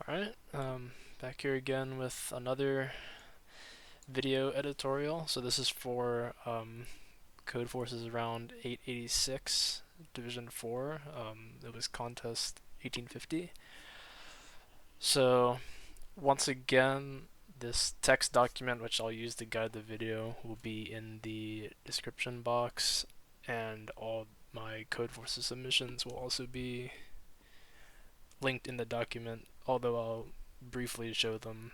Alright, back here again with another video editorial. So this is for Codeforces around 886, Division 4. It was contest 1850. So once again, this text document, which I'll use to guide the video, will be in the description box, and all my Codeforces submissions will also be linked in the document, although I'll briefly show them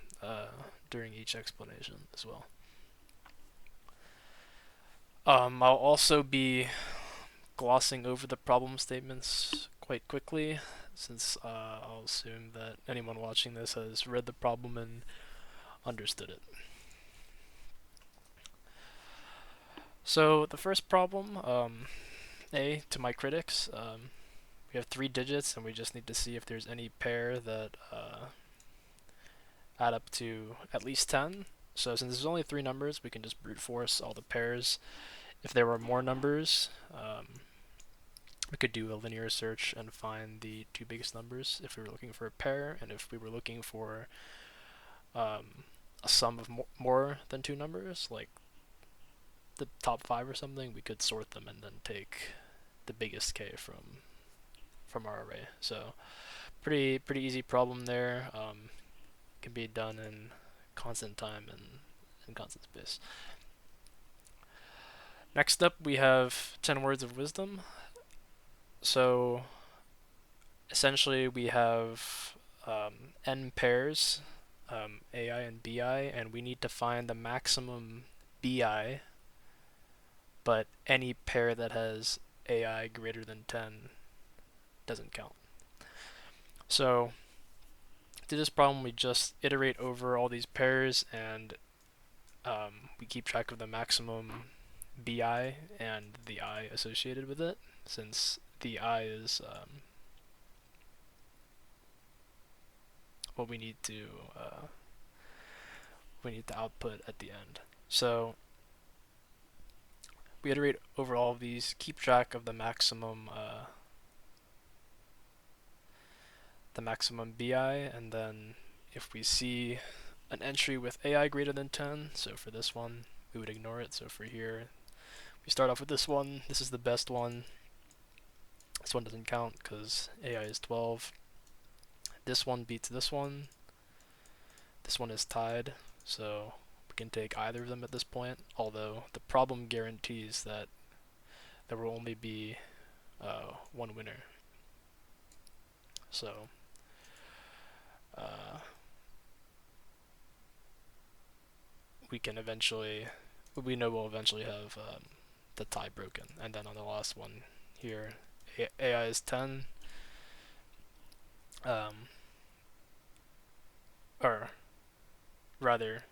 during each explanation as well. I'll also be glossing over the problem statements quite quickly, since I'll assume that anyone watching this has read the problem and understood it. So the first problem, A, to my critics, we have 3 digits and we just need to see if there's any pair that add up to at least 10. So since there's only 3 numbers, we can just brute force all the pairs. If there were more numbers, we could do a linear search and find the 2 biggest numbers if we were looking for a pair, and if we were looking for a sum of more than 2 numbers, like the top 5 or something, we could sort them and then take the biggest k from our array. So pretty easy problem there. Can be done in constant time and constant space. Next up, we have 10 words of wisdom. So essentially we have n pairs, AI and BI, and we need to find the maximum BI, but any pair that has AI greater than 10 doesn't count. So to this problem, we just iterate over all these pairs, and we keep track of the maximum BI and the I associated with it, since the I is what we need to output at the end. So we iterate over all of these, keep track of the maximum BI, and then if we see an entry with AI greater than 10, so for this one we would ignore it. So for here, we start off with this one. This is the best one. This one doesn't count because AI is 12. This one beats this one. This one is tied, so we can take either of them at this point, although the problem guarantees that there will only be one winner. So we know we'll eventually have the tie broken. And then on the last one here, AI is 10, or rather,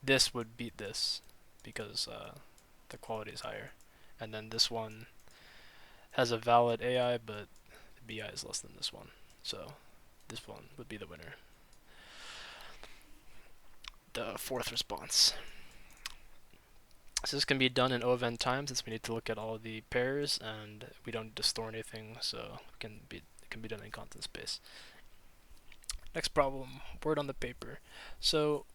this would beat this because the quality is higher. And then this one has a valid AI, but the BI is less than this one. So this one would be the winner. The fourth response. So this can be done in O of n times, since we need to look at all the pairs and we don't need to store anything, so it can be done in constant space. Next problem, word on the paper. So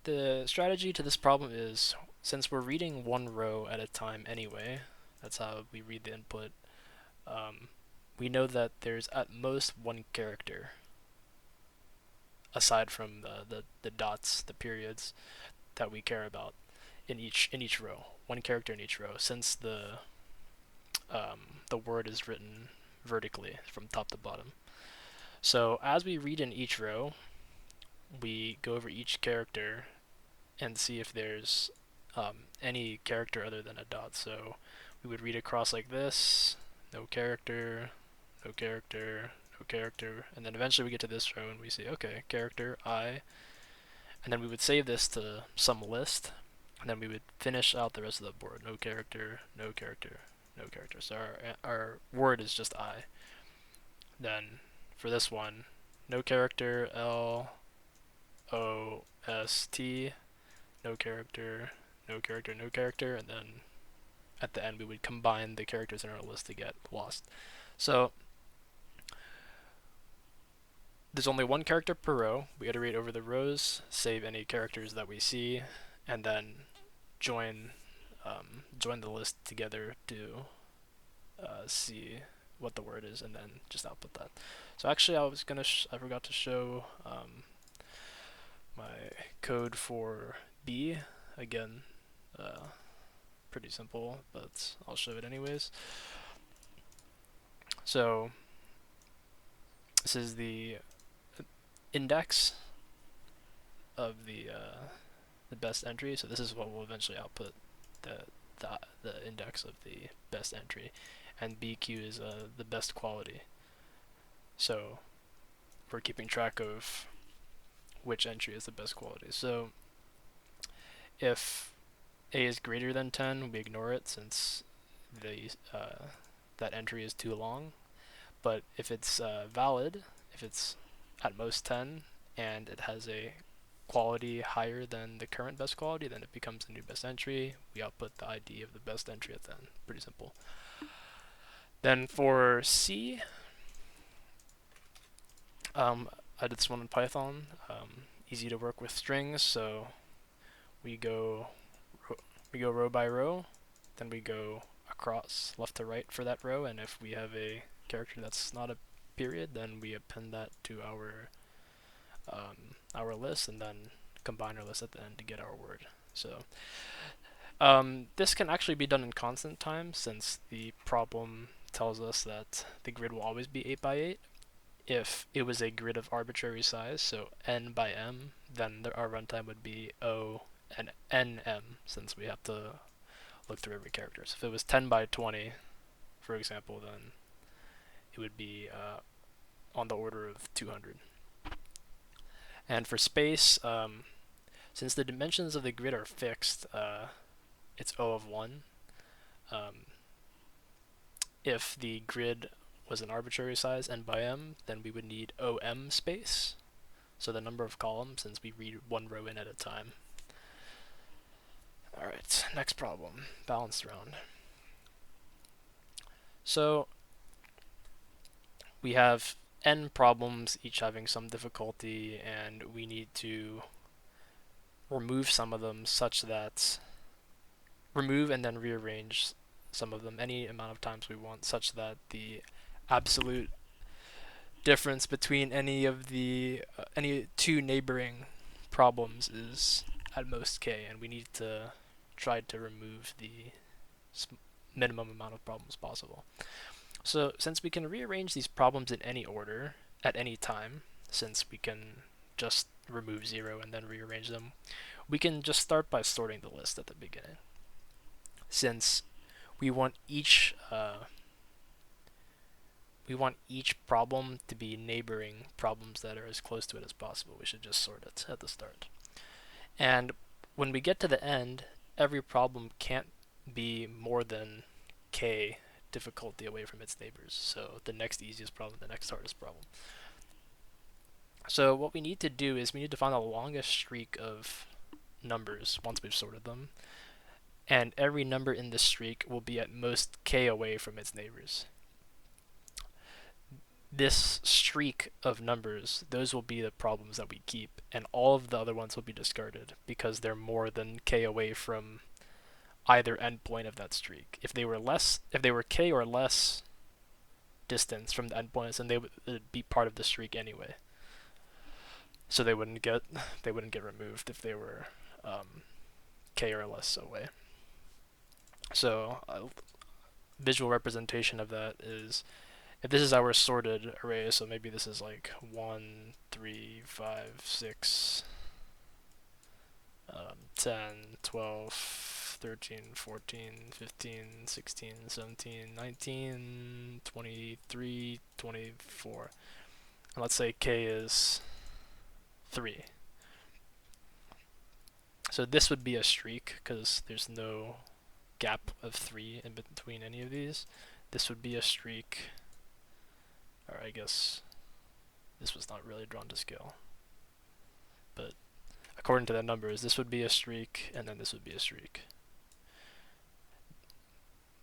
the strategy to this problem is, since we're reading one row at a time anyway, that's how we read the input, we know that there's at most one character aside from the dots, the periods, that we care about in each row. One character in each row, since the word is written vertically from top to bottom. So as we read in each row, we go over each character and see if there's any character other than a dot. So we would read across like this: no character, no character, no character, and then eventually we get to this row and we say, okay, character, I, and then we would save this to some list, and then we would finish out the rest of the board: no character, no character, no character. So our word is just I. Then for this one, no character, L, O, S, T, no character, no character, no character, and then at the end we would combine the characters in our list to get lost. So there's only one character per row. We iterate over the rows, save any characters that we see, and then join join the list together to see what the word is, and then just output that. So actually, I forgot to show my code for B again. Pretty simple, but I'll show it anyways. So this is the index of the best entry. So this is what will eventually output the the index of the best entry, and BQ is the best quality. So we're keeping track of which entry is the best quality. So if A is greater than 10, we ignore it since the that entry is too long. But if it's valid, if it's at most 10 and it has a quality higher than the current best quality, then it becomes the new best entry. We output the ID of the best entry at the end. Pretty simple. Then for C, I did this one in Python. Easy to work with strings, so we go row by row, then we go across left to right for that row, and if we have a character that's not a period, then we append that to our list, and then combine our list at the end to get our word. So this can actually be done in constant time, since the problem tells us that the grid will always be 8 by 8. If it was a grid of arbitrary size, so n by m, then our runtime would be O and nm, since we have to look through every character. So if it was 10 by 20, for example, then it would be on the order of 200. And for space, since the dimensions of the grid are fixed, it's O of 1. If the grid was an arbitrary size, n by m, then we would need OM space, so the number of columns, since we read one row in at a time. Alright, next problem, balanced round. So we have n problems, each having some difficulty, and we need to remove some of them such that remove and then rearrange some of them any amount of times we want, such that the absolute difference between any of the any two neighboring problems is at most k, and we need to try to remove the minimum amount of problems possible. So since we can rearrange these problems in any order at any time, since we can just remove 0 and then rearrange them, we can just start by sorting the list at the beginning. Since we want each problem to be neighboring problems that are as close to it as possible, we should just sort it at the start. And when we get to the end, every problem can't be more than k difficulty away from its neighbors. So the next easiest problem, the next hardest problem. So what we need to do is we need to find the longest streak of numbers once we've sorted them. And every number in this streak will be at most k away from its neighbors. This streak of numbers, those will be the problems that we keep, and all of the other ones will be discarded because they're more than k away from either endpoint of that streak. If they were k or less distance from the endpoints, then they would be part of the streak anyway. So they wouldn't get removed if they were k or less away. So visual representation of that is, if this is our sorted array, so maybe this is like 1, 3, 5, 6, 10, 12, 13, 14, 15, 16, 17, 19, 23, 24. And let's say k is 3. So this would be a streak because there's no gap of 3 in between any of these. This would be a streak. Or I guess this was not really drawn to scale. But according to the numbers, this would be a streak, and then this would be a streak.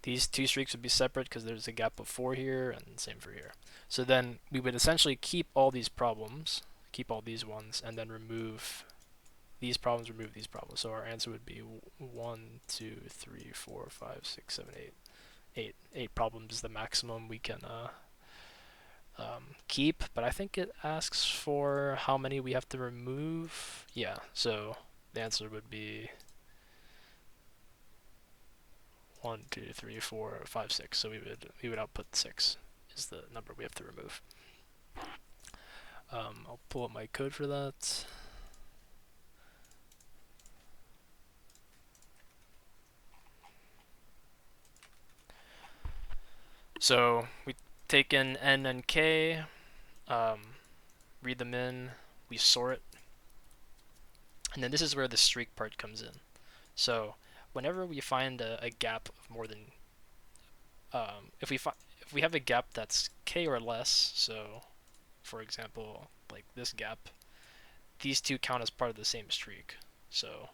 These two streaks would be separate because there's a gap of 4 here, and same for here. So then we would essentially keep all these problems, keep all these ones, and then remove these problems, remove these problems. So our answer would be 1, 2, 3, 4, 5, 6, 7, 8. 8 problems is the maximum we can keep, but I think it asks for how many we have to remove. Yeah, so the answer would be 1, 2, 3, 4, 5, 6. So we would output 6 is the number we have to remove. I'll pull up my code for that. So we take in n and k, read them in, we sort, and then this is where the streak part comes in. So whenever we find a gap of more than, if we have a gap that's k or less, so for example, like this gap, these two count as part of the same streak. So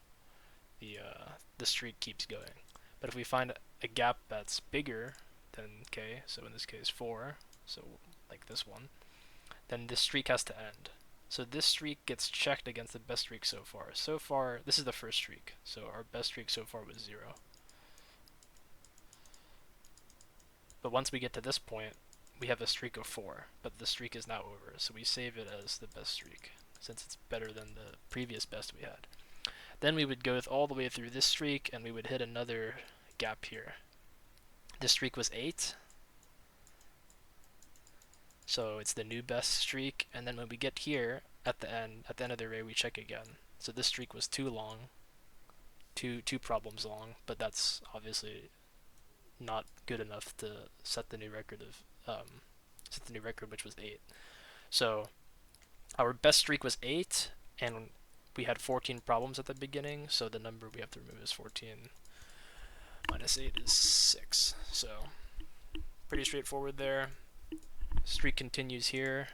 the streak keeps going. But if we find a gap that's bigger than k, so in this case 4, so like this one, then this streak has to end. So this streak gets checked against the best streak so far. So far, this is the first streak, so our best streak so far was 0. But once we get to this point, we have a streak of 4, but the streak is now over, so we save it as the best streak, since it's better than the previous best we had. Then we would go all the way through this streak, and we would hit another gap here. This streak was 8, so it's the new best streak, and then when we get here, at the end of the array, we check again. So this streak was too long, two problems long, but that's obviously not good enough to set the new record which was 8. So our best streak was 8, and we had 14 problems at the beginning, so the number we have to remove is 14 minus 8 is 6. So pretty straightforward there. Streak continues here.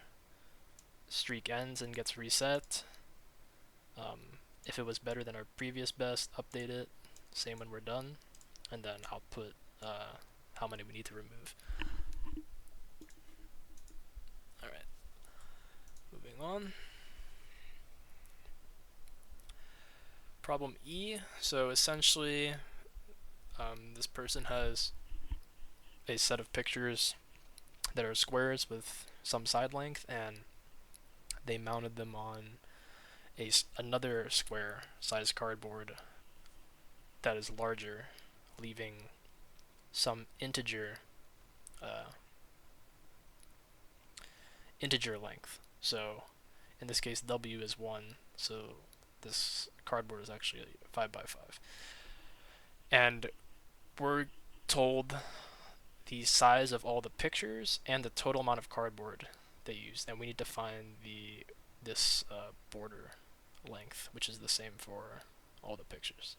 Streak ends and gets reset. If it was better than our previous best, update it. Same when we're done, and then output how many we need to remove. Alright, moving on. Problem E. So essentially, this person has a set of pictures that are squares with some side length, and they mounted them on another square size cardboard that is larger, leaving some integer length. So in this case, W is 1, so this cardboard is actually 5 by 5. And we're told the size of all the pictures and the total amount of cardboard they used, and we need to find this border length, which is the same for all the pictures.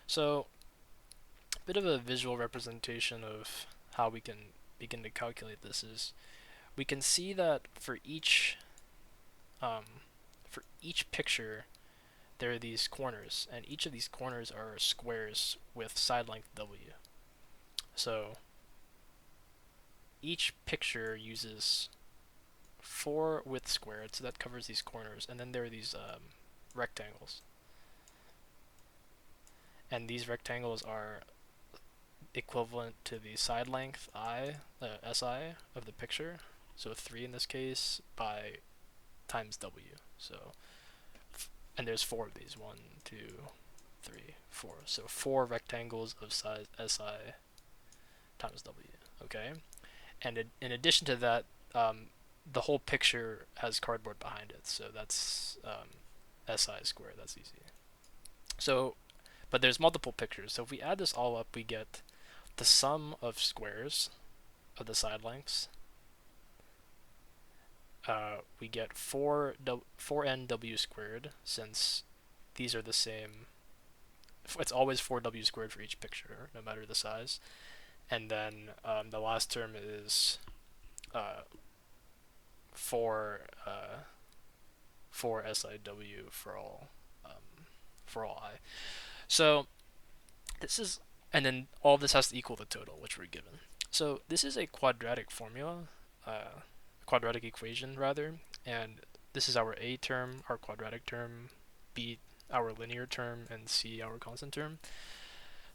So a bit of a visual representation of how we can begin to calculate this is we can see that for each picture there are these corners, and each of these corners are squares with side length W. So each picture uses 4 width squared, so that covers these corners, and then there are these rectangles. And these rectangles are equivalent to the side length SI of the picture, so 3 in this case, by times W. So, and there's 4 of these, 1, 2, 3, 4. So 4 rectangles of size SI times W, okay? And in addition to that, the whole picture has cardboard behind it, so that's SI squared, that's easy. So, but there's multiple pictures, so if we add this all up, we get the sum of squares of the side lengths. We get 4nw squared, since these are the same. It's always 4w squared for each picture, no matter the size. And then the last term is 4 SIW for all I. So this is And then all of this has to equal the total, which we're given. So this is a quadratic formula, quadratic equation rather, and this is our a term, our quadratic term, b our linear term, and c our constant term.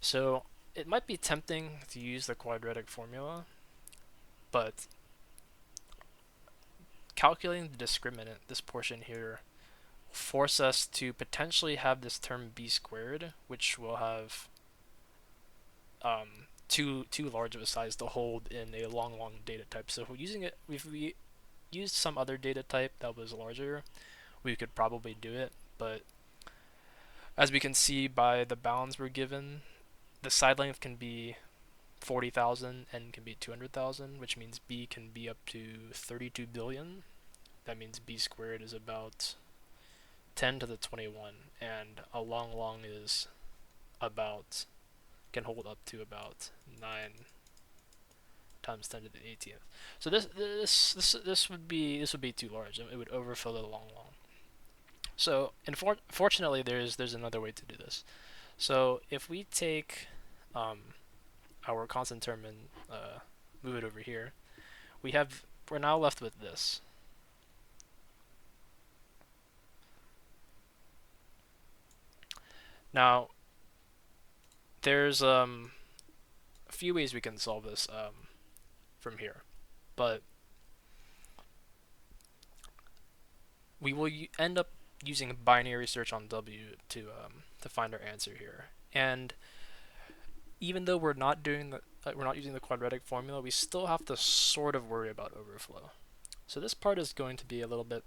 So it might be tempting to use the quadratic formula, but calculating the discriminant, this portion here, will force us to potentially have this term b squared, which will have too large of a size to hold in a long data type. So if we used some other data type that was larger, we could probably do it. But as we can see by the bounds we're given, the side length can be 40,000, n can be 200,000, which means b can be up to 32 billion. That means b squared is about 10 to the 21, and a long is about, can hold up to about 9 times 10 to the 18th. So this would be too large. It would overfill the long. So fortunately, there's another way to do this. So if we take our constant term and move it over here, we're now left with this. Now there's a few ways we can solve this from here, but we will end up using binary search on W to find our answer here. And even though we're not using the quadratic formula, we still have to sort of worry about overflow. So this part is going to be a little bit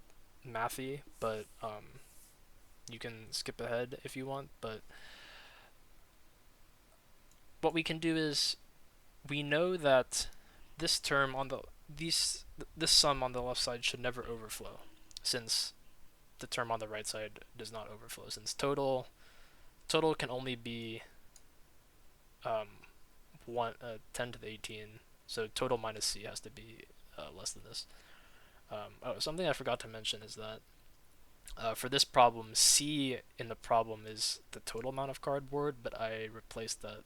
mathy, but you can skip ahead if you want. But what we can do is, we know that this term on this sum on the left side should never overflow, since the term on the right side does not overflow, since total can only be 10 to the 18, so total minus c has to be less than this. Something I forgot to mention is that for this problem, c in the problem is the total amount of cardboard, but I replaced that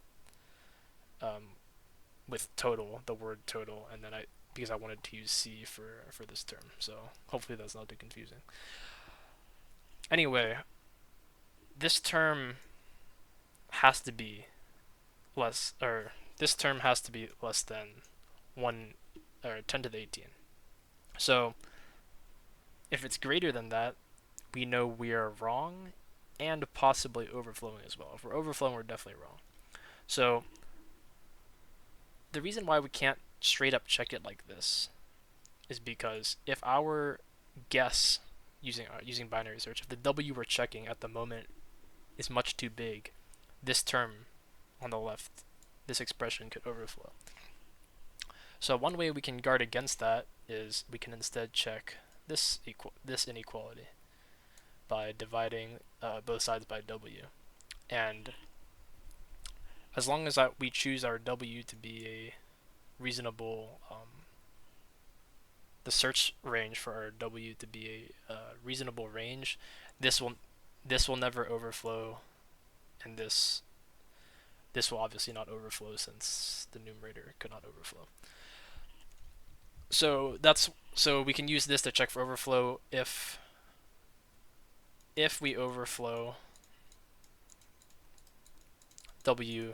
with total, the word total, and then because I wanted to use c for this term, so hopefully that's not too confusing. Anyway, this term has to be less, or this term has to be less than 1 or 10 to the 18. So if it's greater than that, we know we are wrong and possibly overflowing as well. If we're overflowing, we're definitely wrong. So the reason why we can't straight up check it like this is because if our guess using binary search, if the W we're checking at the moment is much too big, this term on the left, this expression could overflow. So one way we can guard against that is we can instead check this inequality by dividing both sides by W. And as long as we choose our W to be a reasonable, the search range for our W to be a reasonable range, this will never overflow, and this will obviously not overflow since the numerator could not overflow. So we can use this to check for overflow if we overflow, W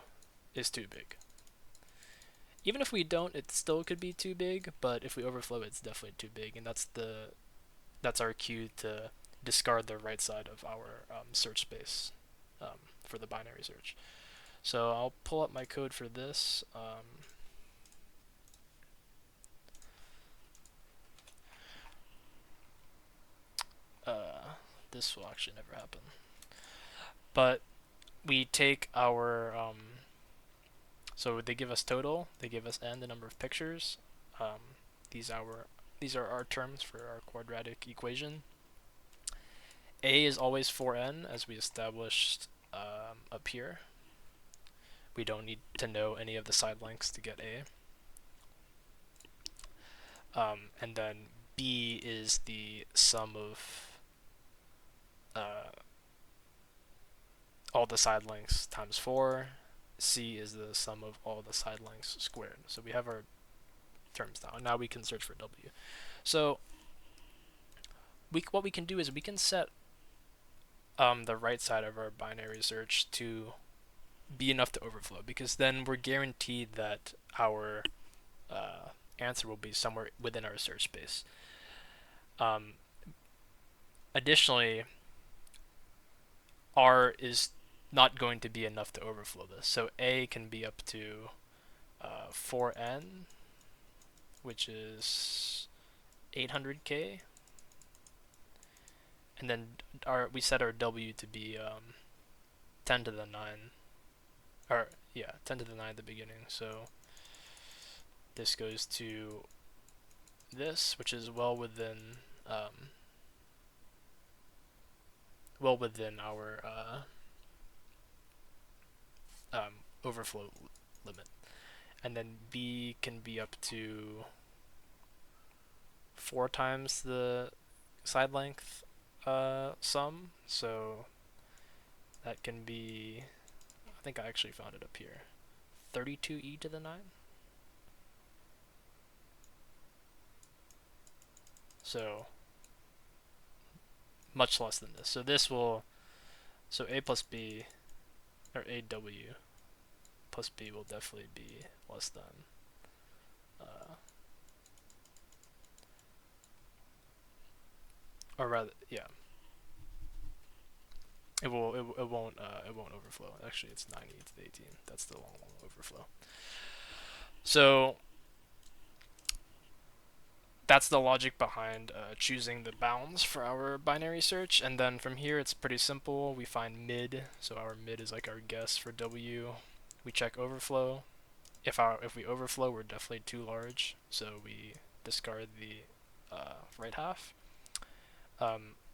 is too big. Even if we don't, it still could be too big, but if we overflow, it's definitely too big, and that's our cue to discard the right side of our search space for the binary search. So I'll pull up my code for this. This will actually never happen. But we take our so they give us total, they give us n, the number of pictures. These are our terms for our quadratic equation. A is always 4n, as we established up here. We don't need to know any of the side lengths to get A. And then B is the sum of all the side lengths times 4. C is the sum of all the side lengths squared. So we have our terms now. Now we can search for W. So what we can do is we can set the right side of our binary search to be enough to overflow, because then we're guaranteed that our answer will be somewhere within our search space. Additionally, R is not going to be enough to overflow this. So A can be up to 4n, which is 800k, and then we set our W to be 10 to the 9, or yeah, 10 to the 9 at the beginning. So this goes to this, which is well within our overflow limit. And then B can be up to 4 times the side length sum. So that can be, I think I actually found it up here, 32e to the 9. So much less than this. So this will, so A plus B, or AW plus B will definitely be less than or rather, yeah, it won't overflow. Actually, it's 90 to the 18. That's the long overflow. So that's the logic behind choosing the bounds for our binary search. And then from here, it's pretty simple. We find mid. So our mid is like our guess for W. We check overflow. If we overflow, we're definitely too large. So we discard the right half.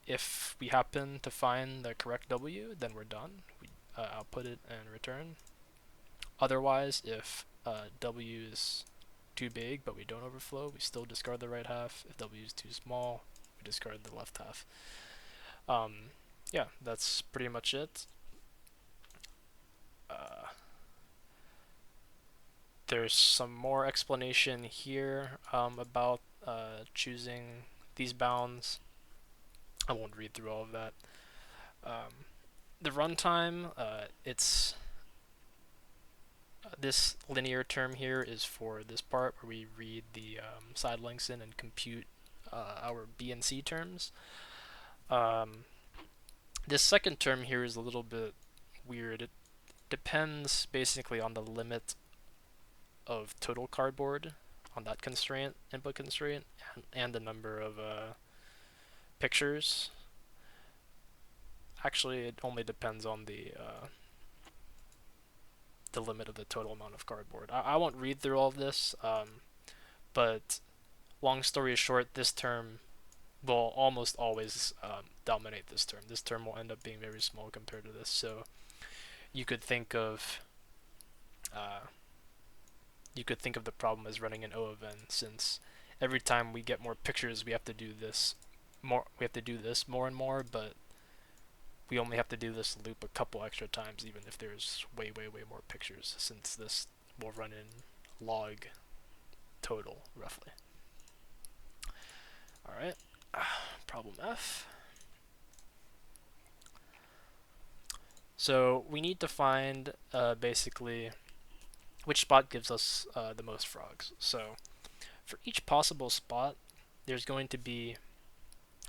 If we happen to find the correct W, then we're done. We output it and return. Otherwise, if W is too big but we don't overflow, we still discard the right half. If W is too small, we discard the left half. Yeah, that's pretty much it. There's some more explanation here about choosing these bounds. I won't read through all of that. The runtime, it's this linear term here is for this part where we read the side lengths in and compute our B and C terms. This second term here is a little bit weird. It depends basically on the limit of total cardboard, on that constraint, input constraint, and the number of pictures. Actually, it only depends on the limit of the total amount of cardboard. I won't read through all of this, but long story short, this term will almost always dominate this term. This term will end up being very small compared to this. So you could think of the problem as running an O of n, since every time we get more pictures, we have to do this more. We have to do this more and more, but we only have to do this loop a couple extra times, even if there's way more pictures, since this will run in log total, roughly. Alright, problem F. So we need to find basically which spot gives us the most frogs. So for each possible spot, there's going to be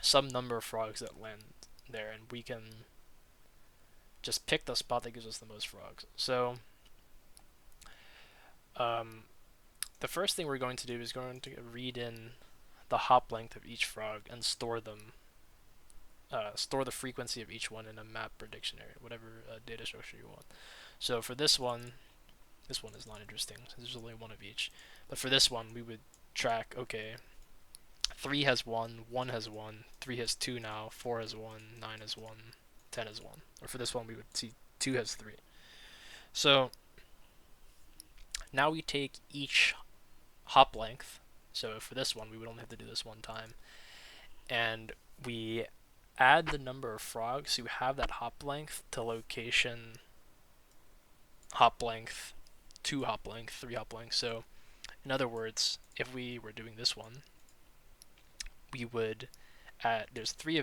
some number of frogs that land there, and we can just pick the spot that gives us the most frogs. So the first thing we're going to do is going to read in the hop length of each frog and store them. Store the frequency of each one in a map or dictionary, whatever data structure you want. So for this one is not interesting, so there's only one of each. But for this one, we would track, okay, 3 has 1, 1 has 1, 3 has 2 now, 4 has 1, 9 has 1, 10 has 1. Or for this one, we would see 2 has 3. So now we take each hop length. So for this one, we would only have to do this one time. And we add the number of frogs who have that hop length to location hop length, 2 hop length, 3 hop length. So in other words, if we were doing this one, we would add, there's three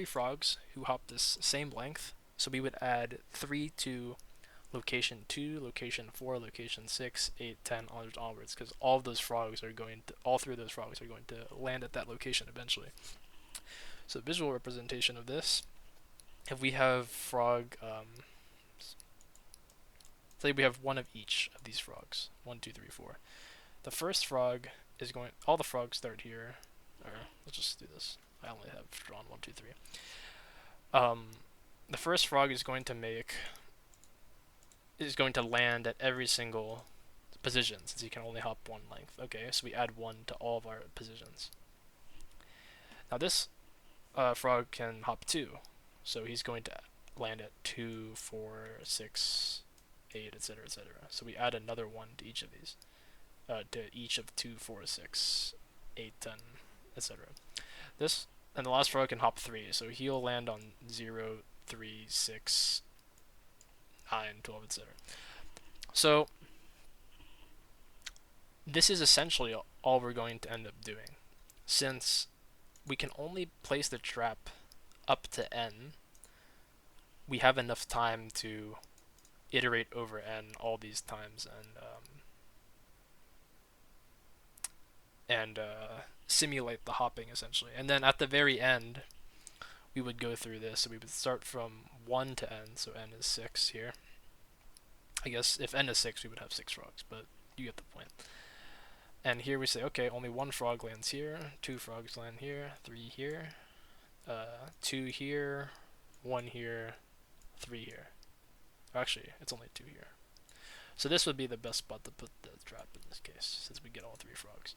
frogs who hop this same length, so we would add 3 to location 2, location 4, location 6, 8, 10, onwards, because all three of those frogs are going to land at that location eventually. So visual representation of this, if we have frog, say we have one of each of these frogs, 1, 2, 3, 4. The first frog is going, all the frogs start here, or let's just do this. I only have drawn 1, 2, 3. The first frog is going to land at every single position, since you can only hop one length. Okay, so we add 1 to all of our positions. Now this frog can hop 2, so he's going to land at 2, 4, 6, 8, etc., etc. So we add another 1 to each of these, to each of 2, 4, 6, 8, 10, etc. This, and the last frog can hop 3, so he'll land on 0, 3, 6, 9, 12, etc. So this is essentially all we're going to end up doing. Since we can only place the trap up to n, we have enough time to iterate over n all these times and simulate the hopping essentially. And then at the very end, we would go through this. So we would start from 1 to n, so n is 6 here. I guess if n is 6, we would have 6 frogs, but you get the point. And here we say, okay, only 1 frog lands here, 2 frogs land here, 3 here, 2 here, 1 here, 3 here. Actually, it's only 2 here. So this would be the best spot to put the trap in this case, since we get all 3 frogs.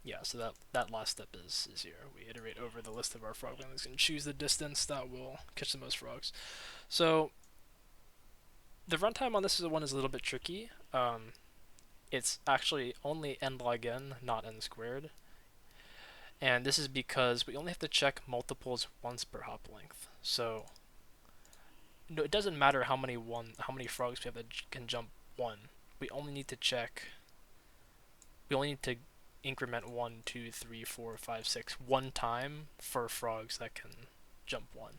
Yeah, so that last step is here. We iterate over the list of our frog landings and choose the distance that will catch the most frogs. So the runtime on this one is a little bit tricky. It's actually only n log n, not n squared. And this is because we only have to check multiples once per hop length. So no, it doesn't matter how many frogs we have that can jump 1. We only need to increment 1, 2, 3, 4, 5, 6 one time for frogs that can jump 1.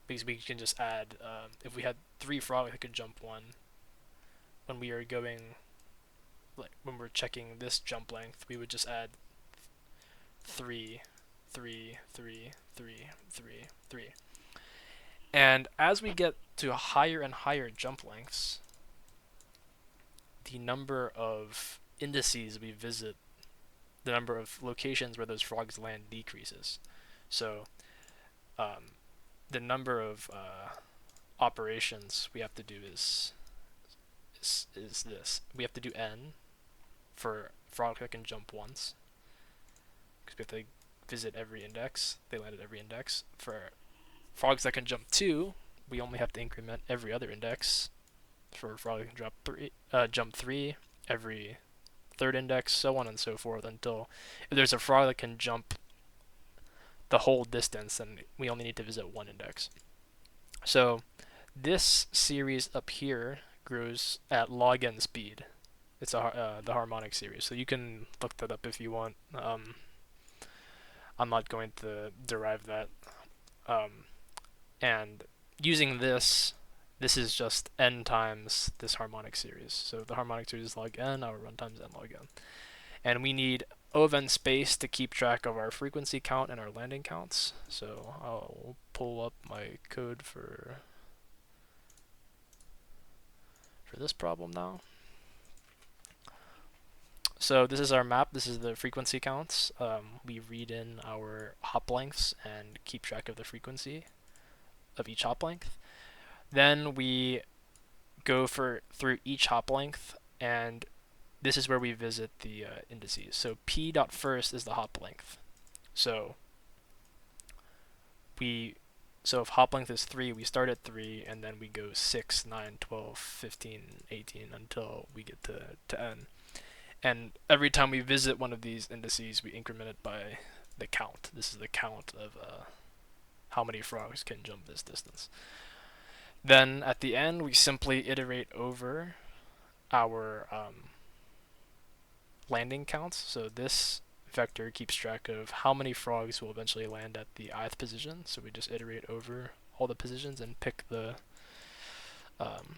Because we can just add, if we had 3 frogs that could jump 1, when we are going, like when we're checking this jump length, we would just add 3, 3, 3, 3, 3, 3. And as we get to higher and higher jump lengths, the number of indices we visit, the number of locations where those frogs land decreases. So the number of operations we have to do is this. We have to do n for frogs that can jump once, because we have to visit every index. They land at every index. For frogs that can jump 2, we only have to increment every other index. For a frog that can jump 3, every 3rd index, so on and so forth, until if there's a frog that can jump the whole distance, then we only need to visit 1 index. So this series up here grows at log n speed. It's the harmonic series, so you can look that up if you want. I'm not going to derive that. And using this is just n times this harmonic series. So the harmonic series is log n, our runtime is n log n. And we need O of n space to keep track of our frequency count and our landing counts. So I'll pull up my code for this problem now. So this is our map. This is the frequency counts. We read in our hop lengths and keep track of the frequency of each hop length. Then we go through each hop length, and this is where we visit the indices. So p.first is the hop length. So if hop length is 3, we start at 3, and then we go 6, 9, 12, 15, 18 until we get to n. And every time we visit one of these indices, we increment it by the count. This is the count of how many frogs can jump this distance. Then at the end, we simply iterate over our landing counts. So this vector keeps track of how many frogs will eventually land at the ith position. So we just iterate over all the positions and um,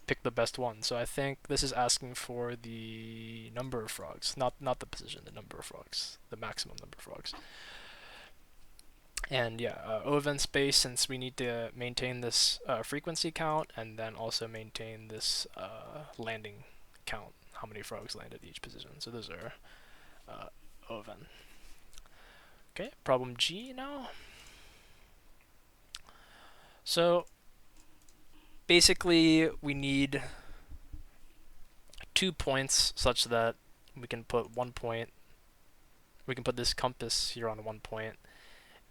pick the best one. So I think this is asking for the number of frogs, not the position, the number of frogs, the maximum number of frogs. And yeah, O of n space, since we need to maintain this frequency count and then also maintain this landing count, how many frogs land at each position. So those are O of n. Okay, problem G now. So basically we need 2 points such that we can put this compass here on 1 point,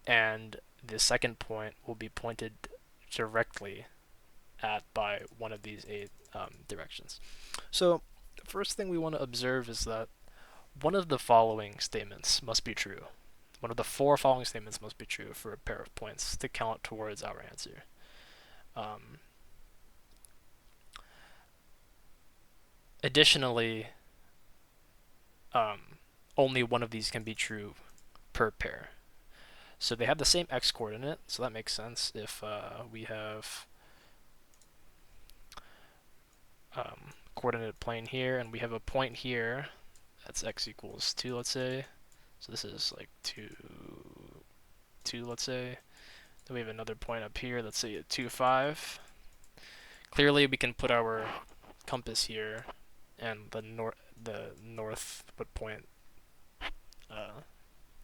and the second point will be pointed directly at by one of these 8 directions. So the first thing we want to observe is that one of the following statements must be true. One of the 4 following statements must be true for a pair of points to count towards our answer. Additionally, only one of these can be true per pair. So they have the same x coordinate, so that makes sense if we have coordinate plane here and we have a point here that's x equals 2, let's say. So this is like 2, let's say. Then we have another point up here, let's say at 2, 5. Clearly we can put our compass here and the north would point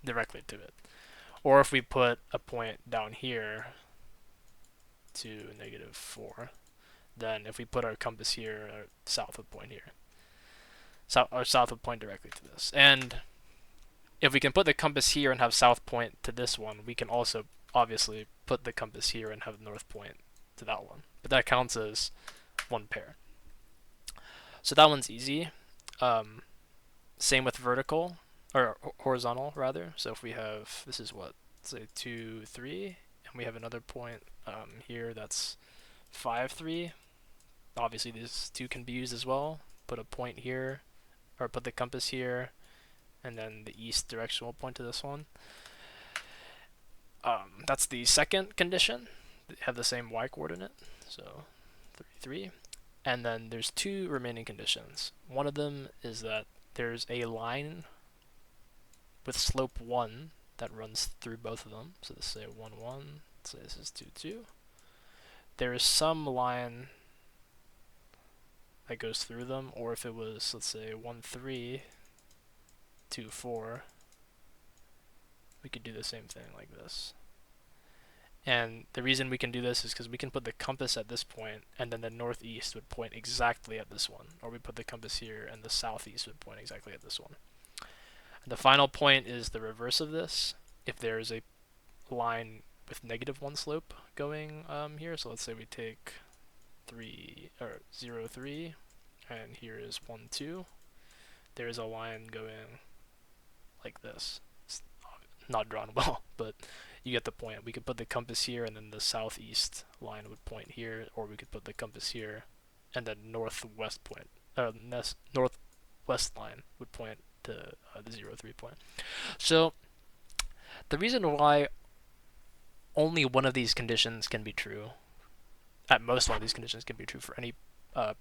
directly to it. Or if we put a point down here to -4, then if we put our compass here, our south would point here. Our south would point directly to this. And if we can put the compass here and have south point to this one, we can also obviously put the compass here and have north point to that one. But that counts as one pair. So that one's easy. Same with vertical, or horizontal rather. So if we have, this is what, say 2, 3, and we have another point here that's 5, 3. Obviously these 2 can be used as well. Put a point here, or put the compass here, and then the east direction will point to this one. That's the second condition. They have the same y coordinate, so 3, 3. And then there's 2 remaining conditions. One of them is that there's a line with slope 1 that runs through both of them. So let's say 1, 1. Let's say this is 2, 2. There is some line that goes through them, or if it was, let's say 1, 3, 2, 4, we could do the same thing like this. And the reason we can do this is because we can put the compass at this point, and then the northeast would point exactly at this one. Or we put the compass here, and the southeast would point exactly at this one. And the final point is the reverse of this. If there is a line with -1 slope going here, so let's say we take 0, 3, and here is 1, 2. There is a line going like this. It's not drawn well, but you get the point. We could put the compass here, and then the southeast line would point here, or we could put the compass here, and then northwest line would point to the 0, 3 point. So the reason why only one of these conditions can be true, at most one of these conditions can be true for any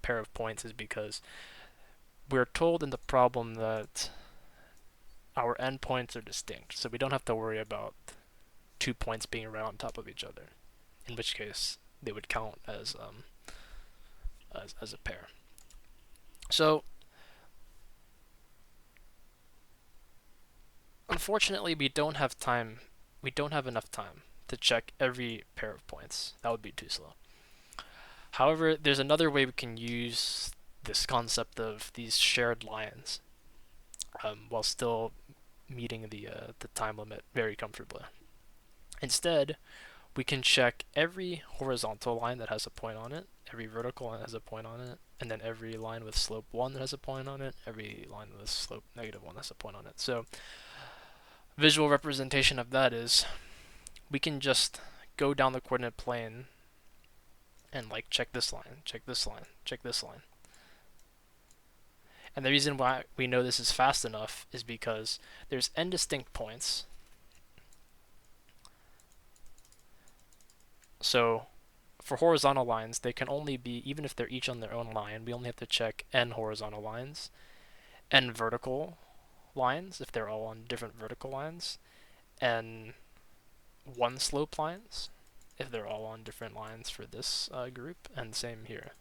pair of points, is because we're told in the problem that our endpoints are distinct, so we don't have to worry about 2 points being right on top of each other, in which case they would count as a pair. So unfortunately, we don't have enough time to check every pair of points. That would be too slow. However, there's another way we can use this concept of these shared lines while still meeting the time limit very comfortably. Instead, we can check every horizontal line that has a point on it, every vertical line that has a point on it, and then every line with slope 1 that has a point on it, every line with slope -1 has a point on it. So visual representation of that is we can just go down the coordinate plane and like check this line, check this line, check this line. And the reason why we know this is fast enough is because there's n distinct points. So for horizontal lines, they can only be, even if they're each on their own line, we only have to check n horizontal lines, n vertical lines if they're all on different vertical lines, and one slope lines if they're all on different lines for this group, and same here.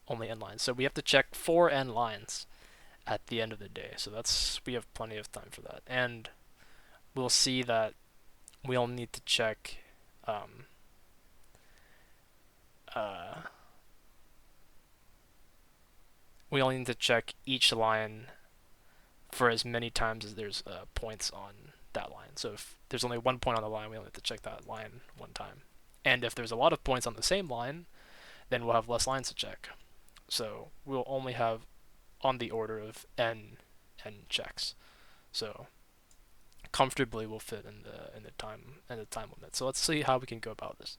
Only n lines. So we have to check 4 n lines at the end of the day. So we have plenty of time for that. And we'll see that we'll need to check we only need to check each line for as many times as there's points on that line. So if there's only one point on the line, we only have to check that line one time. And if there's a lot of points on the same line, then we'll have less lines to check. So we'll only have on the order of n checks. So comfortably we'll fit in the time limit. So let's see how we can go about this.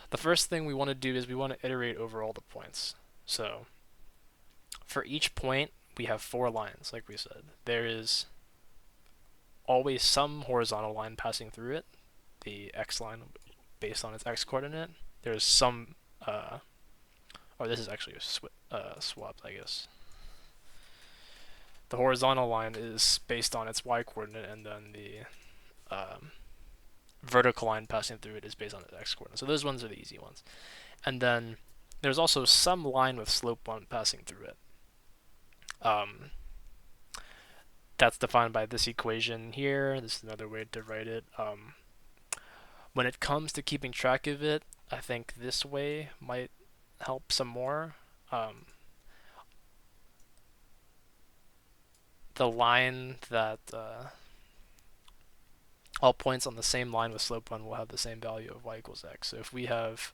The first thing we want to do is we want to iterate over all the points. So for each point, we have 4 lines, like we said. There is always some horizontal line passing through it, the x line based on its x coordinate. There's some, or this is actually swapped, I guess. The horizontal line is based on its y coordinate, and then the vertical line passing through it is based on its x coordinate. So those ones are the easy ones. And then there's also some line with slope 1 passing through it. That's defined by this equation here. This is another way to write it. When it comes to keeping track of it, I think this way might help some more. The line that all points on the same line with slope 1 will have the same value of y equals x. So if we have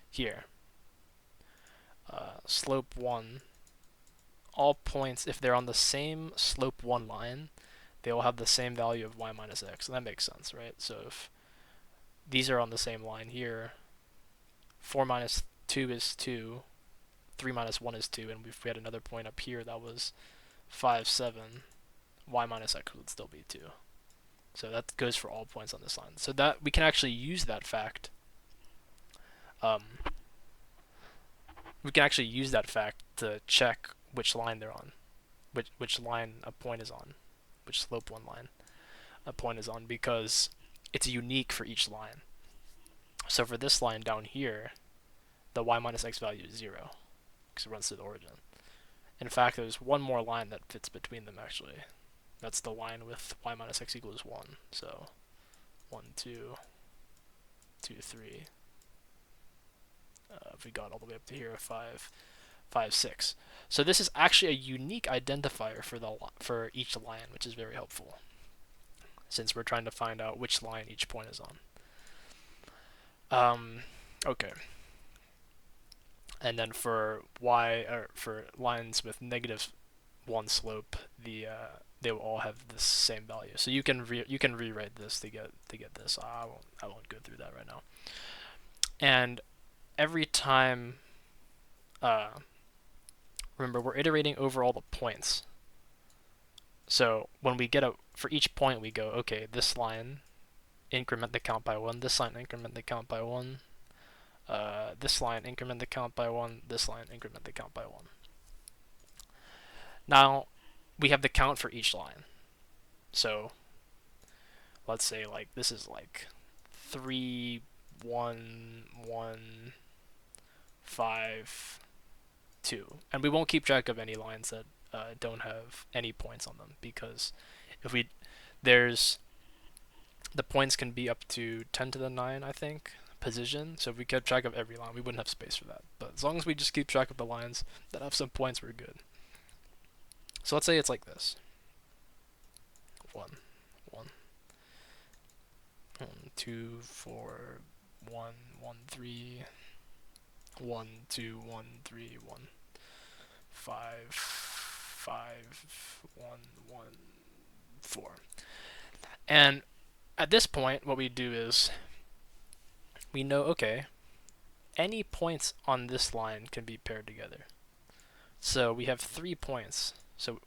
here slope 1, all points, if they're on the same slope 1 line, they will have the same value of y minus x. And that makes sense, right? So if these are on the same line here, 4 minus 2 is 2, 3 minus 1 is 2, and if we had another point up here that was 5, 7, y minus x would still be 2. So that goes for all points on this line. So that we can actually use that fact. We can actually use that fact to check which line they're on, which line a point is on, which slope 1 line a point is on, because it's unique for each line. So for this line down here, the y minus x value is 0, because it runs through the origin. In fact, there's one more line that fits between them, actually. That's the line with y minus x equals 1. So 1, 2, 2, 3. If we got all the way up to here, 5, 5, 6. So this is actually a unique identifier for each line, which is very helpful, since we're trying to find out which line each point is on. Okay. And then for for lines with -1 slope, they will all have the same value. So you can rewrite this to get this. I won't go through that right now. And every time, remember, we're iterating over all the points. So when we for each point, we go, okay, this line, increment the count by 1. This line, increment the count by 1. This line, increment the count by 1. This line, increment the count by 1. Now, we have the count for each line. So let's say like this is like 3, 1, 1, 5, 2. And we won't keep track of any lines that don't have any points on them, because if the points can be up to 10 to the 9, I think, position. So if we kept track of every line, we wouldn't have space for that. But as long as we just keep track of the lines that have some points, we're good. So let's say it's like this. 1, 1, 2, 4, 1, 1, 3, 1, 2, 1, 3, 1, 5, 5, 1, 1, 4. And at this point, what we do is we know, okay, any points on this line can be paired together. So we have 3 points. So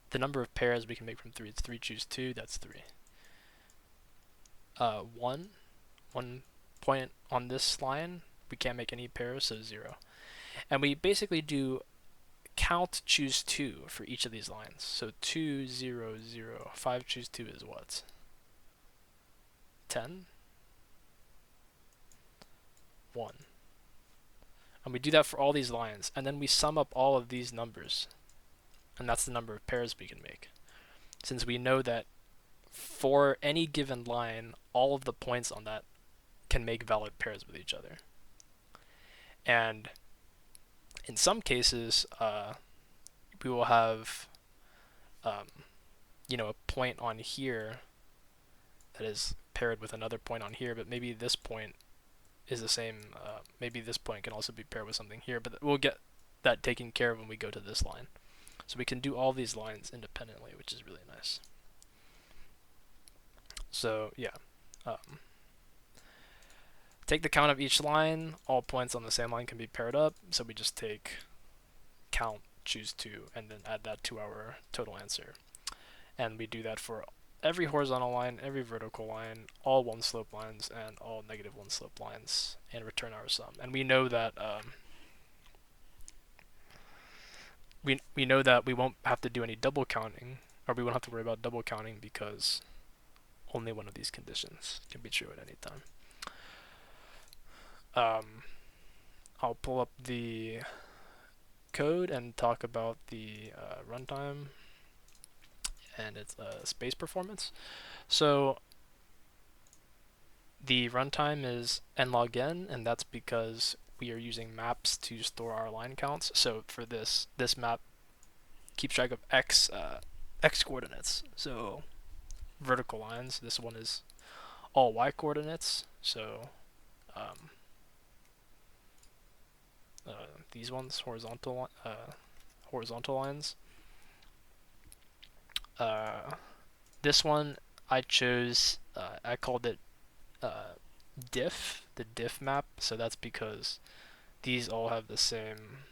the number of pairs we can make from 3 is 3 choose 2, that's 3. 1 point on this line, we can't make any pairs, so 0. And we basically do count choose 2 for each of these lines. So 2, 0, 0. 5 choose 2 is what? 10? 1. And we do that for all these lines, and then we sum up all of these numbers, and that's the number of pairs we can make. Since we know that for any given line, all of the points on that can make valid pairs with each other. And in some cases, we will have, a point on here that is paired with another point on here, but maybe this point is the same. Maybe this point can also be paired with something here, but we'll get that taken care of when we go to this line. So we can do all these lines independently, which is really nice. So yeah, take the count of each line. All points on the same line can be paired up, so we just take count, choose 2, and then add that to our total answer. And we do that for every horizontal line, every vertical line, all one slope lines, and all negative one slope lines, and return our sum. And we know that we know that we won't have to do any double counting, or we won't have to worry about double counting because only one of these conditions can be true at any time. I'll pull up the code and talk about the runtime and its space performance. So the runtime is n-log-n, and that's because we are using maps to store our line counts. So for this map keeps track of x coordinates. So vertical lines, this one is all y coordinates. So these ones, horizontal lines. This one I chose, I called it diff, the diff map. So that's because these all have the same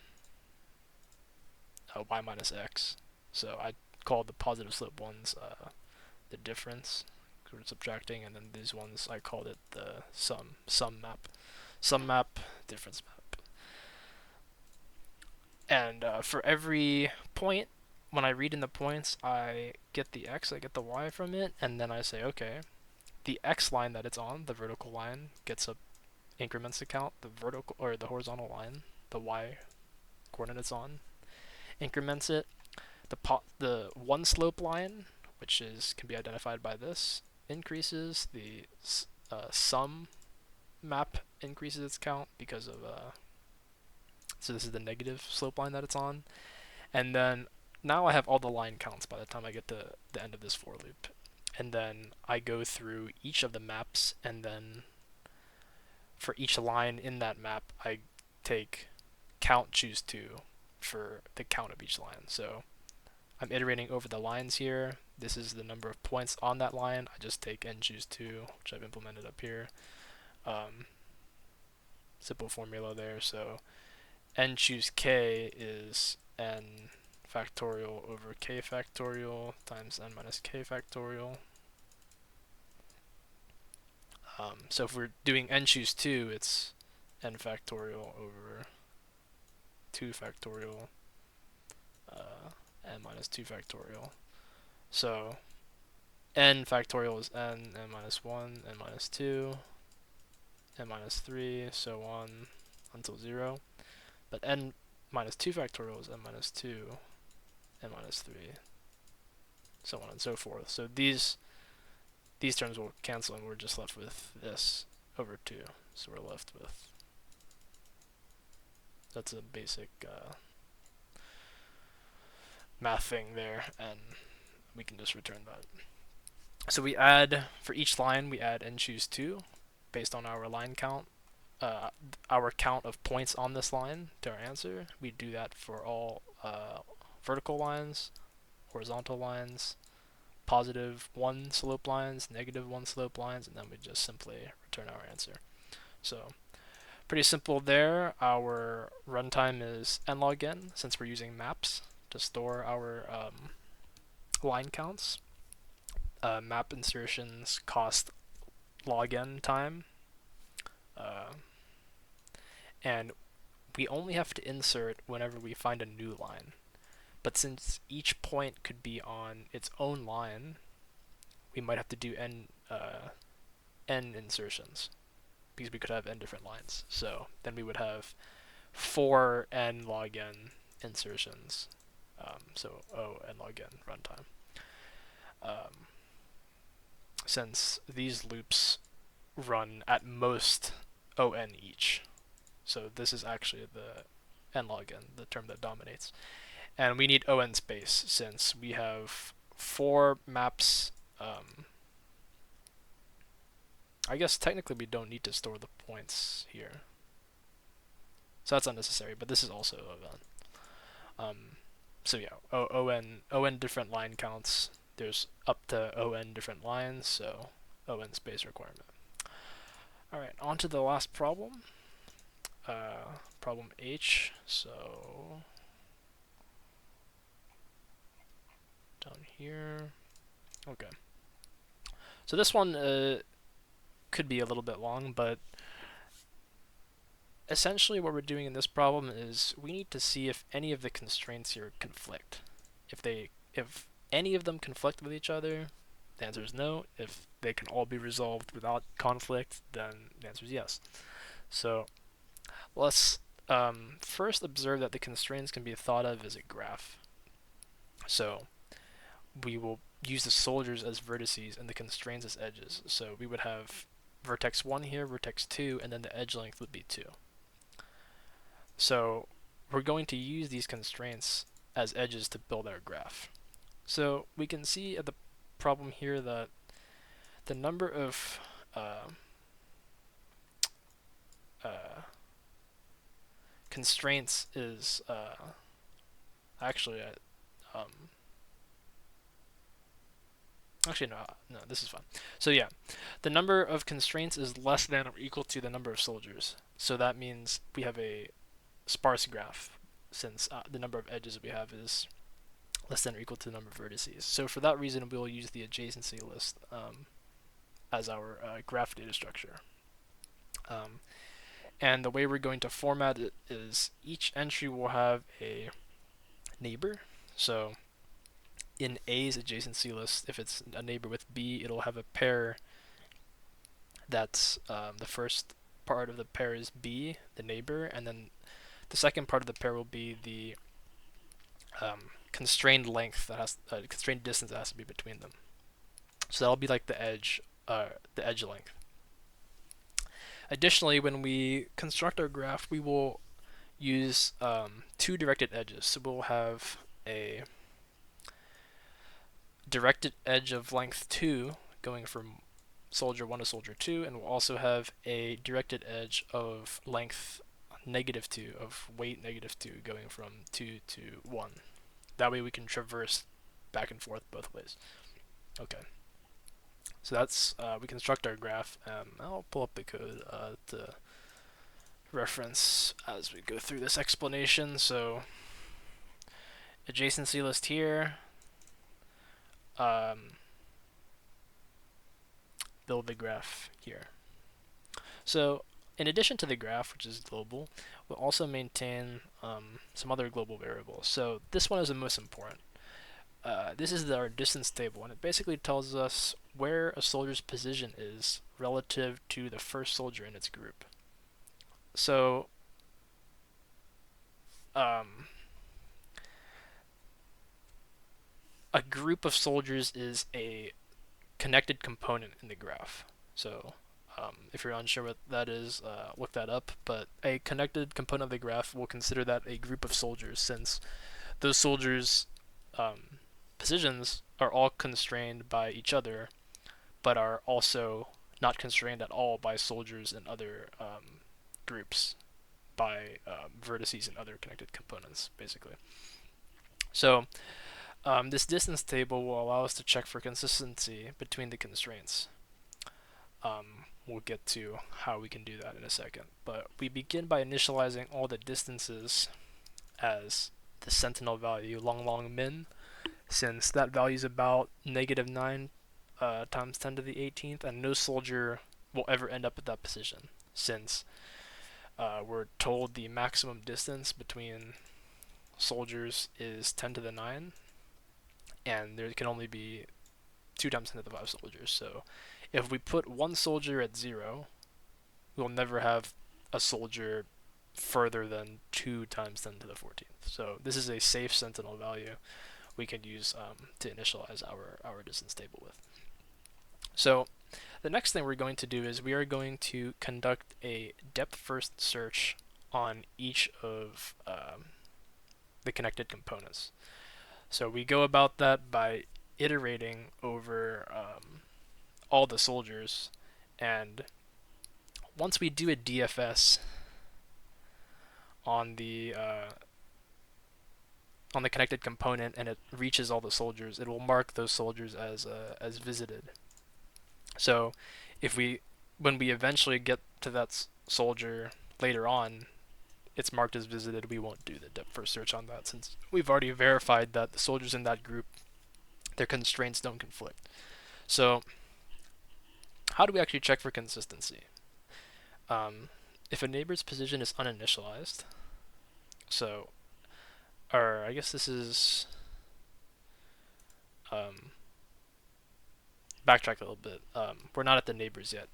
y minus x. So I called the positive slope ones the difference, because we're subtracting, and then these ones I called it the sum map, difference map. And for every point, when I read in the points, I get the x, I get the y from it, and then I say, okay, the x line that it's on, the vertical line, gets up, increments the count. The vertical or the horizontal line, the y coordinates on, increments it. The one slope line, which can be identified by this, increases. The sum map increases its count because of so this is the negative slope line that it's on. And then now I have all the line counts by the time I get to the end of this for loop. And then I go through each of the maps, and then for each line in that map, I take count choose 2 for the count of each line. So I'm iterating over the lines here. This is the number of points on that line. I just take n choose 2, which I've implemented up here. Simple formula there. So n choose k is n factorial over k factorial times n minus k factorial. So if we're doing n choose 2, it's n factorial over 2 factorial n minus 2 factorial. So n factorial is n minus 1, n minus 2, n minus 3, so on until 0. But n minus 2 factorial is n minus 2, n minus 3, so on and so forth. So these terms will cancel, and we're just left with this over 2. So we're left with, that's a basic math thing there, and we can just return that. So we add, for each line, we add n choose 2 based on our line count, our count of points on this line to our answer. We do that for all vertical lines, horizontal lines, positive 1 slope lines, negative 1 slope lines, and then we just simply return our answer. So pretty simple there. Our runtime is n log n, since we're using maps to store our line counts. Map insertions cost log n time, and we only have to insert whenever we find a new line. But since each point could be on its own line, we might have to do n insertions, because we could have n different lines. So then we would have 4 n log n insertions. So O n log n runtime. Since these loops run at most O n each. So this is actually the n log n, the term that dominates. And we need O n space, since we have 4 maps. I guess technically we don't need to store the points here, so that's unnecessary, but this is also O n. So yeah, O n different line counts. There's up to O n different lines, so O n space requirement. Alright, on to the last problem. Problem H. So down here. Okay. So this one could be a little bit long, but essentially what we're doing in this problem is we need to see if any of the constraints here conflict. If any of them conflict with each other, the answer is no. If they can all be resolved without conflict, then the answer is yes. So let's first observe that the constraints can be thought of as a graph. So we will use the soldiers as vertices and the constraints as edges. So we would have vertex 1 here, vertex 2, and then the edge length would be 2. So we're going to use these constraints as edges to build our graph. So we can see at the problem here that the number of constraints is actually no, this is fine. So yeah, the number of constraints is less than or equal to the number of soldiers. So that means we have a sparse graph, since the number of edges we have is less than or equal to the number of vertices. So for that reason, we'll use the adjacency list as our graph data structure. And the way we're going to format it is each entry will have a neighbor. So in A's adjacency list, if it's a neighbor with B, it'll have a pair that's the first part of the pair is B, the neighbor, and then the second part of the pair will be the constrained length that has constrained distance that has to be between them. So that'll be like the edge length. Additionally, when we construct our graph, we will use 2 directed edges. So we'll have a directed edge of length 2 going from soldier 1 to soldier 2, and we'll also have a directed edge of length -2, of weight -2, going from 2 to 1. That way we can traverse back and forth both ways. Okay. So that's, we construct our graph. I'll pull up the code to reference as we go through this explanation. So adjacency list here. Build the graph here. So in addition to the graph, which is global, we'll also maintain some other global variables. So this one is the most important. This is our distance table, and it basically tells us where a soldier's position is relative to the first soldier in its group. So a group of soldiers is a connected component in the graph. So if you're unsure what that is, look that up. But a connected component of the graph, will consider that a group of soldiers, since those soldiers' positions are all constrained by each other, but are also not constrained at all by soldiers in other groups, by vertices and other connected components, basically. So This distance table will allow us to check for consistency between the constraints. We'll get to how we can do that in a second. But we begin by initializing all the distances as the sentinel value, long min, since that value is about -9 times 10 to the 18th, and no soldier will ever end up at that position, since we're told the maximum distance between soldiers is 10 to the 9, and there can only be 2 times 10 to the 5 soldiers. So if we put one soldier at 0, we'll never have a soldier further than 2 times 10 to the 14th. So this is a safe sentinel value we can use to initialize our distance table with. So the next thing we're going to do is we are going to conduct a depth first search on each of the connected components. So we go about that by iterating over all the soldiers, and once we do a DFS on the connected component and it reaches all the soldiers, it will mark those soldiers as visited. So when we eventually get to that soldier later on, it's marked as visited. We won't do the depth first search on that since we've already verified that the soldiers in that group, their constraints don't conflict. So how do we actually check for consistency? If a neighbor's position is uninitialized, or I guess this is backtrack a little bit. We're not at the neighbors yet.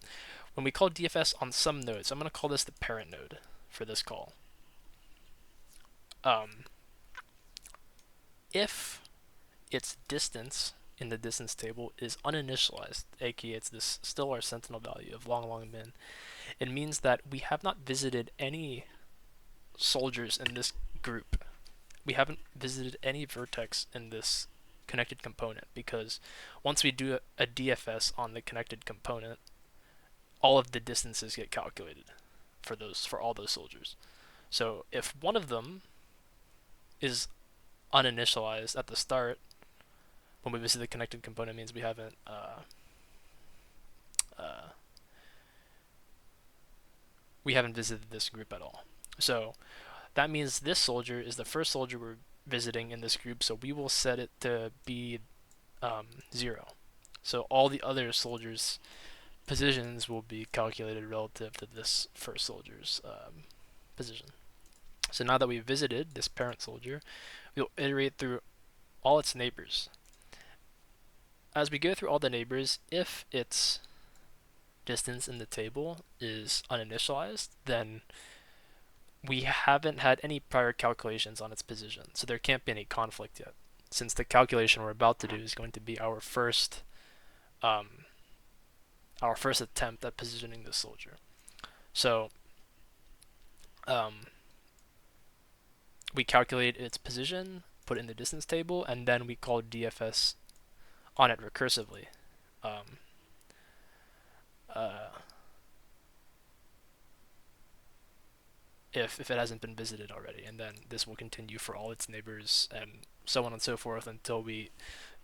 When we call DFS on some nodes, I'm going to call this the parent node for this call. If its distance in the distance table is uninitialized, aka it's this still our sentinel value of long min, it means that we have not visited any soldiers in this group. We haven't visited any vertex in this connected component, because once we do a DFS on the connected component, all of the distances get calculated for all those soldiers. So if one of them is uninitialized at the start, when we visit the connected component, means we haven't visited this group at all. So that means this soldier is the first soldier we're visiting in this group, so we will set it to be 0. So all the other soldiers' positions will be calculated relative to this first soldier's position. So now that we've visited this parent soldier, we'll iterate through all its neighbors. As we go through all the neighbors, if its distance in the table is uninitialized, then we haven't had any prior calculations on its position, so there can't be any conflict yet, since the calculation we're about to do is going to be our first attempt at positioning this soldier. So we calculate its position, put it in the distance table, and then we call DFS on it recursively. If it hasn't been visited already, and then this will continue for all its neighbors and so on and so forth until we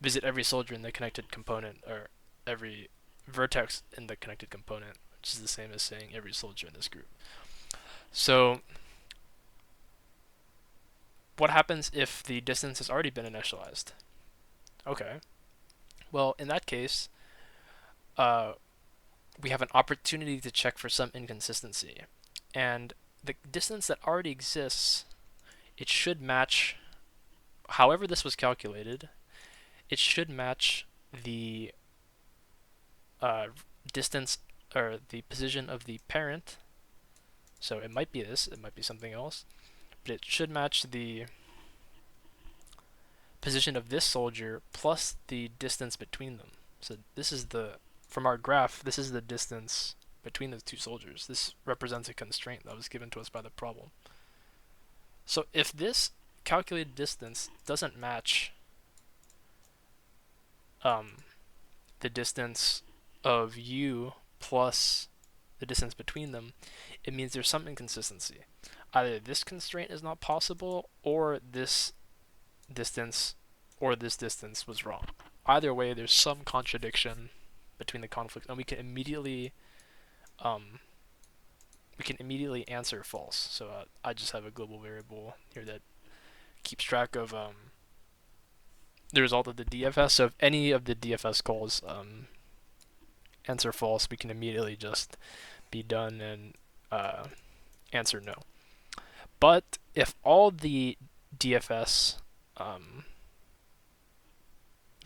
visit every soldier in the connected component, or every vertex in the connected component, which is the same as saying every soldier in this group. So what happens if the distance has already been initialized? Okay, well, in that case, we have an opportunity to check for some inconsistency, and the distance that already exists, it should match, however this was calculated, it should match the distance or the position of the parent. So it might be this, it might be something else, but it should match the position of this soldier plus the distance between them. So this is from our graph, this is the distance between the two soldiers. This represents a constraint that was given to us by the problem. So if this calculated distance doesn't match the distance of u plus the distance between them, it means there's some inconsistency. Either this constraint is not possible, or this distance or this distance was wrong. Either way, there's some contradiction between the conflicts, and we can immediately answer false. So I just have a global variable here that keeps track of the result of the DFS. So if any of the DFS calls answer false, we can immediately just be done and answer no. But if all the DFS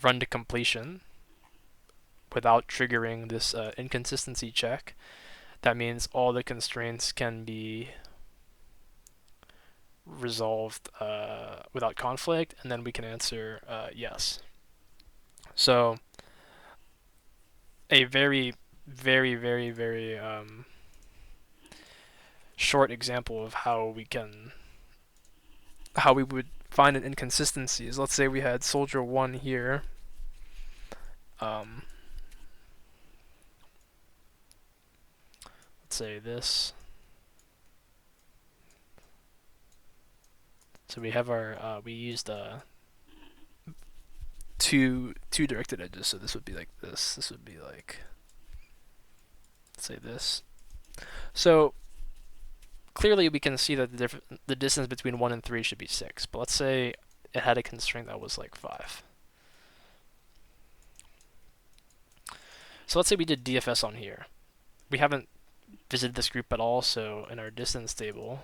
run to completion without triggering this inconsistency check, that means all the constraints can be resolved without conflict, and then we can answer yes. So a very, very, very, very short example of how we would find an inconsistency is, let's say we had soldier 1 here. Let's say this. So we have our we used two directed edges. So this would be like this. This would be like, let's say this. So clearly we can see that the distance between 1 and 3 should be 6. But let's say it had a constraint that was like 5. So let's say we did DFS on here. We haven't visited this group at all, so in our distance table,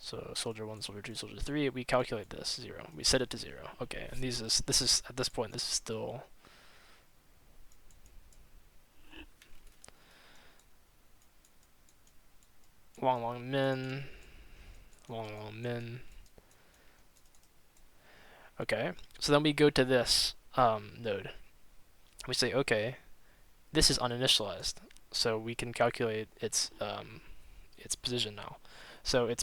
so soldier 1, soldier 2, soldier 3, we calculate this 0. We set it to 0. Okay, and this is at this point, this is still long min, long min. Okay, so then we go to this node. We say, okay, this is uninitialized, so we can calculate its position now. So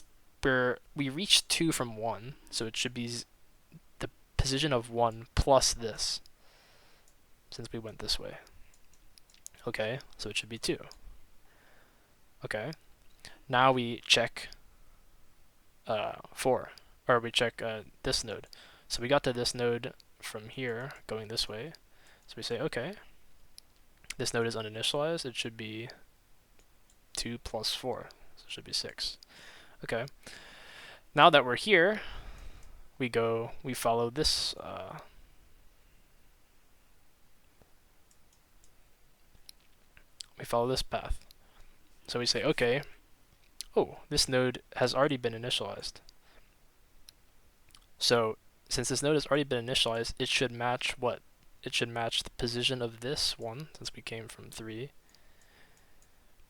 we reached 2 from 1, so it should be the position of 1 plus this, since we went this way. Okay, so it should be 2. Okay, now we check 4, or we check this node. So we got to this node from here, going this way. So we say, okay, this node is uninitialized. It should be 2 plus 4, so it should be 6. Okay, now that we're here, we follow this path. So we say, okay, oh, this node has already been initialized. So since this node has already been initialized, it should match what? It should match the position of this one, since we came from 3,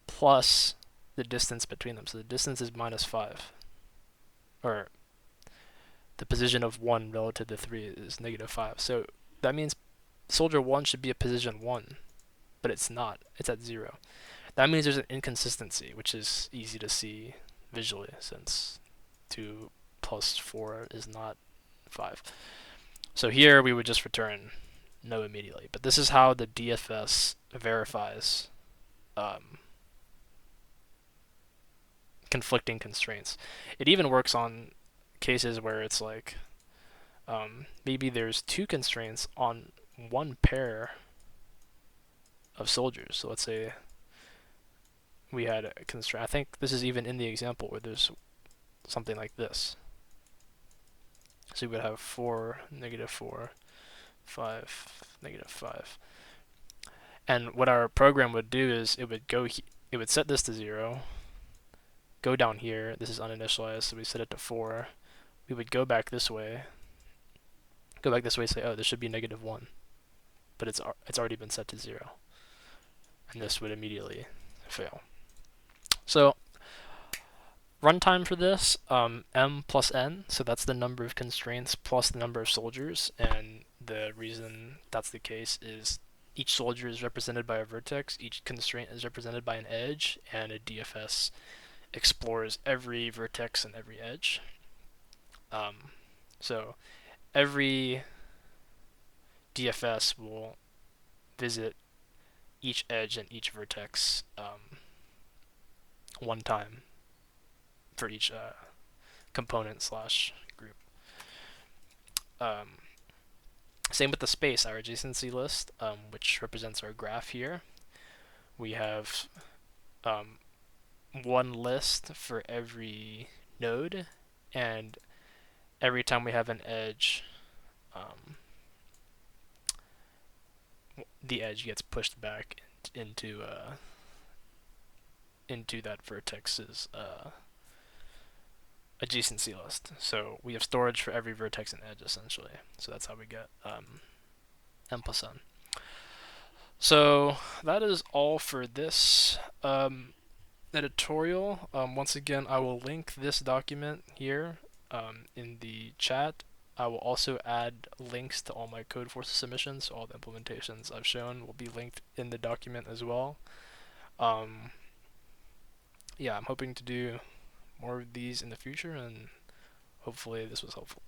plus the distance between them. So the distance is -5. Or the position of 1 relative to 3 is -5. So that means soldier 1 should be at position 1, but it's not. It's at 0. That means there's an inconsistency, which is easy to see visually, since 2 plus 4 is not 5. So here we would just return no immediately. But this is how the DFS verifies conflicting constraints. It even works on cases where it's like maybe there's 2 constraints on 1 pair of soldiers. So let's say we had a constraint. I think this is even in the example where there's something like this. So we would have 4, -4, 5, -5. And what our program would do is it would set this to 0, go down here. This is uninitialized, so we set it to 4. We would go back this way, say, oh, this should be -1, but it's already been set to 0, and this would immediately fail. So runtime for this, m plus n, so that's the number of constraints plus the number of soldiers, and the reason that's the case is each soldier is represented by a vertex, each constraint is represented by an edge, and a DFS explores every vertex and every edge. So every DFS will visit each edge and each vertex one time for each component/group. Same with the space, our adjacency list, which represents our graph here. We have um, one list for every node, and every time we have an edge, um, the edge gets pushed back into that vertex's adjacency list. So we have storage for every vertex and edge essentially. So that's how we get n plus n. So that is all for this editorial. Once again, I will link this document here in the chat. I will also add links to all my Codeforces submissions. So all the implementations I've shown will be linked in the document as well. Yeah, I'm hoping to do more of these in the future, and hopefully this was helpful.